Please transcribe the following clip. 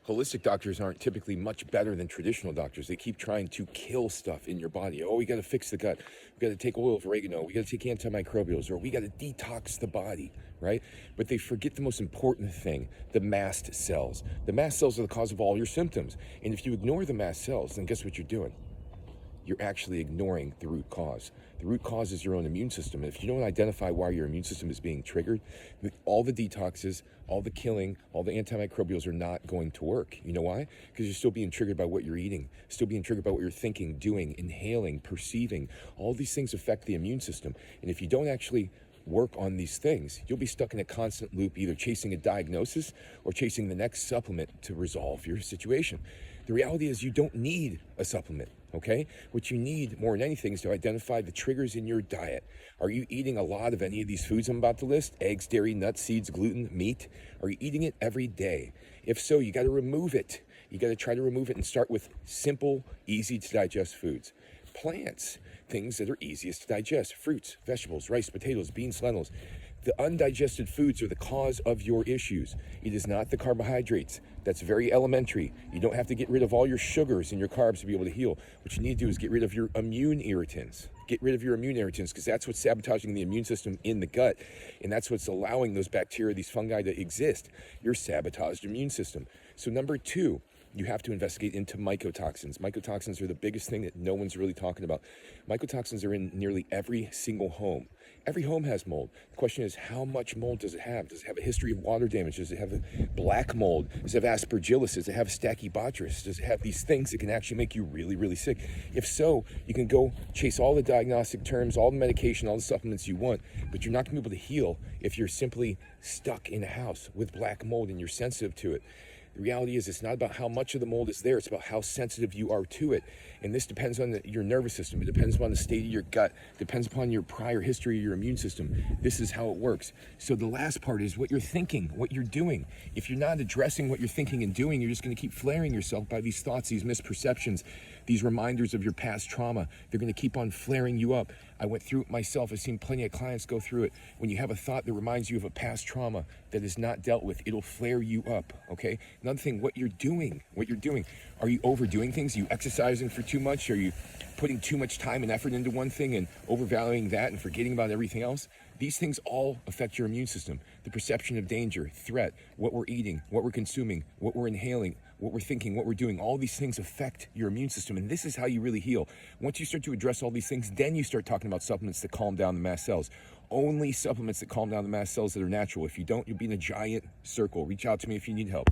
Holistic doctors aren't typically much better than traditional doctors. They keep trying to kill stuff in your body. Oh, we got to fix the gut. We got to take oil of oregano. We got to take antimicrobials, or we got to detox the body, right? But they forget the most important thing, the mast cells. The mast cells are the cause of all your symptoms. And if you ignore the mast cells, then guess what you're doing? You're actually ignoring the root cause. The root cause is your own immune system. And if you don't identify why your immune system is being triggered, all the detoxes, all the killing, all the antimicrobials are not going to work. You know why? Because you're still being triggered by what you're eating, still being triggered by what you're thinking, doing, inhaling, perceiving. All these things affect the immune system. And if you don't actually work on these things, you'll be stuck in a constant loop, either chasing a diagnosis or chasing the next supplement to resolve your situation. The reality is you don't need a supplement, okay? What you need more than anything is to identify the triggers in your diet. Are you eating a lot of any of these foods I'm about to list? Eggs, dairy, nuts, seeds, gluten, meat? Are you eating it every day? If so, you got to remove it. You got to try to remove it and start with simple, easy to digest foods. Plants, things that are easiest to digest. Fruits, vegetables, rice, potatoes, beans, lentils. The undigested foods are the cause of your issues. It is not the carbohydrates. That's very elementary. You don't have to get rid of all your sugars and your carbs to be able to heal. What you need to do is get rid of your immune irritants. Get rid of your immune irritants, because that's what's sabotaging the immune system in the gut. And that's what's allowing those bacteria, these fungi to exist. Your sabotaged immune system. So number 2, you have to investigate into mycotoxins. Mycotoxins are the biggest thing that no one's really talking about. Mycotoxins are in nearly every single home. Every home has mold. The question is, how much mold does it have? Does it have a history of water damage? Does it have a black mold? Does it have aspergillus? Does it have stachybotrys? Does it have these things that can actually make you really, really sick? If so, you can go chase all the diagnostic terms, all the medication, all the supplements you want, but you're not going to be able to heal if you're simply stuck in a house with black mold and you're sensitive to it. The reality is, it's not about how much of the mold is there, it's about how sensitive you are to it. And this depends on your nervous system, it depends upon the state of your gut, it depends upon your prior history of your immune system. This is how it works. So the last part is what you're thinking, what you're doing. If you're not addressing what you're thinking and doing, you're just going to keep flaring yourself by these thoughts, these misperceptions, these reminders of your past trauma. They're going to keep on flaring you up. I went through it myself. I've seen plenty of clients go through it. When you have a thought that reminds you of a past trauma that is not dealt with, it'll flare you up, okay? Another thing, what you're doing. Are you overdoing things? Are you exercising for too much? Are you putting too much time and effort into one thing and overvaluing that and forgetting about everything else? These things all affect your immune system. The perception of danger, threat, what we're eating, what we're consuming, what we're inhaling, what we're thinking, what we're doing, all these things affect your immune system. And this is how you really heal. Once you start to address all these things, then you start talking about supplements that calm down the mast cells. Only supplements that calm down the mast cells that are natural. If you don't, you'll be in a giant circle. Reach out to me if you need help.